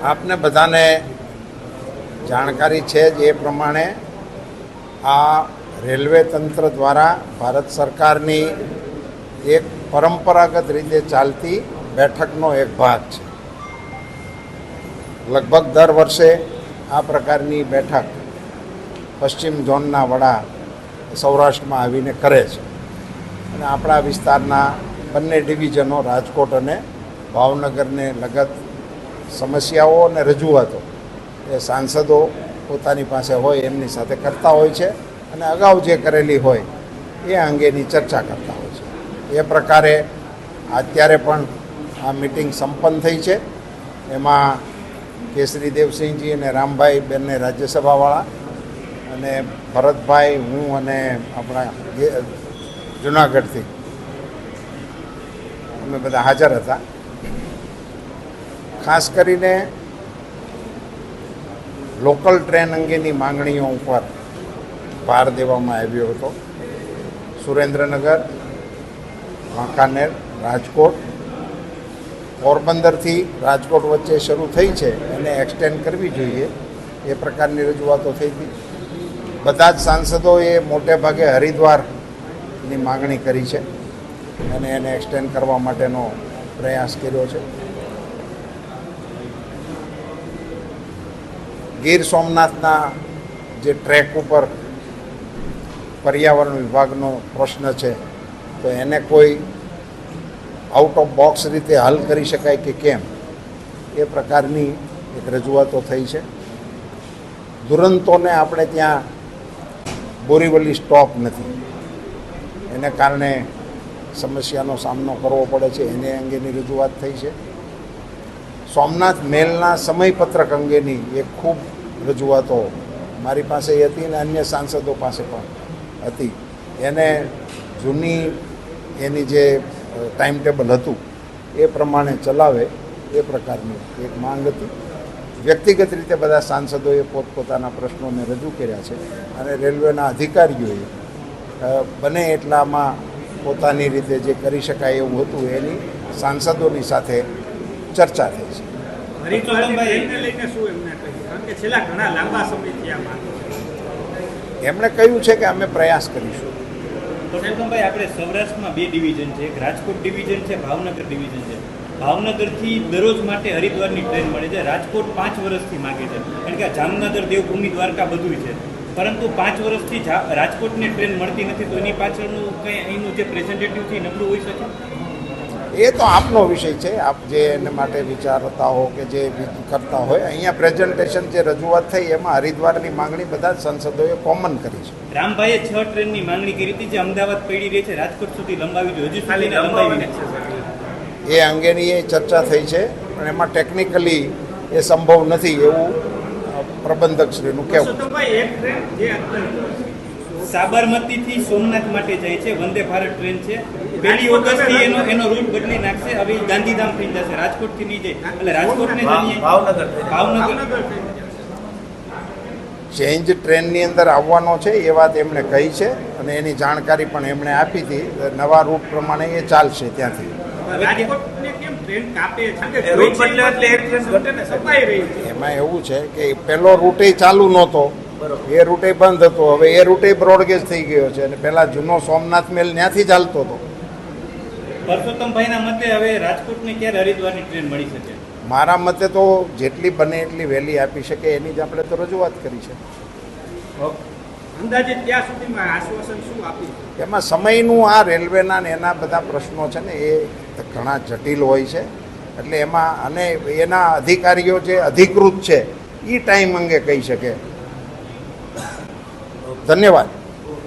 આપને બધાને જાણકારી છે જ એ પ્રમાણે આ રેલવે તંત્ર દ્વારા ભારત સરકારની એક પરંપરાગત રીતે ચાલતી બેઠકનો એક ભાગ છે. લગભગ દર વર્ષે આ પ્રકારની બેઠક પશ્ચિમ ઝોનના વડા સૌરાષ્ટ્રમાં આવીને કરે છે અને આપણા વિસ્તારના બંને ડિવિઝનો રાજકોટ અને ભાવનગરને લગત સમસ્યાઓ અને રજૂઆતો એ સાંસદો પોતાની પાસે હોય એમની સાથે કરતા હોય છે અને અગાઉ જે કરેલી હોય એ અંગેની ચર્ચા કરતા હોય છે. એ પ્રકારે અત્યારે પણ આ મિટિંગ સંપન્ન થઈ છે. એમાં કેસરી દેવસિંહજી અને રામભાઈ બંને રાજ્યસભાવાળા અને ભરતભાઈ, હું અને આપણા જુનાગઢથી અમે બધા હાજર હતા. ખાસ કરીને લોકલ ટ્રેન અંગેની માંગણીઓ ઉપર ભાર દેવામાં આવ્યો હતો. સુરેન્દ્રનગર, વાંકાનેર, રાજકોટ, પોરબંદરથી રાજકોટ વચ્ચે શરૂ થઈ છે એને એક્સટેન્ડ કરવી જોઈએ એ પ્રકારની રજૂઆતો થઈ હતી. બધા જ સાંસદોએ મોટે ભાગે હરિદ્વારની માગણી કરી છે અને એને એક્સટેન્ડ કરવા માટેનો પ્રયાસ કર્યો છે. ગીર સોમનાથના જે ટ્રેક ઉપર પર્યાવરણ વિભાગનો પ્રશ્ન છે તો એને કોઈ આઉટ ઓફ બોક્સ રીતે હલ કરી શકાય કે કેમ એ પ્રકારની એક રજૂઆતો થઈ છે. દુરંતોને આપણે ત્યાં બોરીવલી સ્ટોપ નથી, એને કારણે સમસ્યાનો સામનો કરવો પડે છે, એને અંગેની રજૂઆત થઈ છે. સોમનાથ મેલના સમયપત્રક અંગેની એક ખૂબ રજૂઆતો મારી પાસે હતી અને અન્ય સાંસદો પાસે પણ હતી. એને જૂની એની જે ટાઈમ ટેબલ હતું એ પ્રમાણે ચલાવે એ પ્રકારની એક માંગ હતી. વ્યક્તિગત રીતે બધા સાંસદોએ પોતપોતાના પ્રશ્નોને રજૂ કર્યા છે અને રેલવેના અધિકારીઓએ બને એટલામાં પોતાની રીતે જે કરી શકાય એવું હતું એની સાંસદોની સાથે ચર્ચા થઈ છે. એમણે કહ્યું છે કે અમે પ્રયાસ કરીશું. પરસોત્તમભાઈ, આપણે સૌરાષ્ટ્રમાં બે ડિવિઝન છે, એક રાજકોટ ડિવિઝન છે, ભાવનગર ડિવિઝન છે. ભાવનગરથી દરરોજ માટે હરિદ્વારની ટ્રેન મળે છે. રાજકોટ 5 વર્ષથી માગે છે, કારણ કે જામનગર, દેવભૂમિ, દ્વારકા બધું છે, પરંતુ 5 વર્ષથી રાજકોટને ટ્રેન મળતી નથી. તો એની પાછળનું કંઈ અહીંનું જે પ્રેઝન્ટેટિવ છે એ નબળું હોઈ શકે? એ તો આપનો વિષય છે, આપ જે એને માટે વિચારતા હો કે જે કરતા હોય. અહીંયા પ્રેઝન્ટેશન જે રજૂઆત થઈ એમાં હરિદ્વારની માંગણી બધા જ સંસદોએ કોમન કરી છે. રામભાઈએ 6 ટ્રેનની માંગણી કરી હતી, જે અમદાવાદ પડી રહી છે, રાજકોટ સુધી લંબાવી જોઈએ, હજુ ખાલી લંબાવી નથી. એ અંગેની એ ચર્ચા થઈ છે, પણ એમાં ટેકનિકલી એ સંભવ નથી એવું પ્રબંધકશ્રીનું કહેવું. સાબરમતીથી સોમનાથ માટે જાય છે, વંદે ભારત ટ્રેન છે. 1 ઓગસ્ટથી એનો રૂટ બદલી નાખશે. હવે ગાંધીધામ થઈ જશે, રાજકોટથી નહીં જાય, એટલે રાજકોટને ભાવનગર ચેન્જ ટ્રેનની અંદર આવવાનો છે એ વાત એમણે કહી છે અને એની જાણકારી પણ એમણે આપી હતી. નવા રૂટ પ્રમાણે એ ચાલશે ત્યાંથી. એમાં એવું છે કે પહેલો રૂટે ચાલુ નહોતો, એ રૂટે બંધ હતો, હવે એ રૂટે બ્રોડગેજ થઈ ગયો છે અને પહેલા જૂનો સોમનાથ મેલ ત્યાંથી ચાલતો હતો. પરસોત્તમભાઈના મતે હવે રાજકોટને ક્યારે હરિદ્વારની ટ્રેન મળી શકે? મારા મતે તો જેટલી બને એટલી વહેલી આપી શકે એની જ આપણે તો રજૂઆત કરી છે. અંદાજે ત્યાં સુધીમાં આશ્વાસન શું આપ્યું? એમાં સમયનું આ રેલવેના ને એના બધા પ્રશ્નો છે ને એ ઘણા જટિલ હોય છે, એટલે એમાં અને એના અધિકારીઓ જે અધિકૃત છે એ ટાઈમ અંગે કહી શકે. ધન્યવાદ.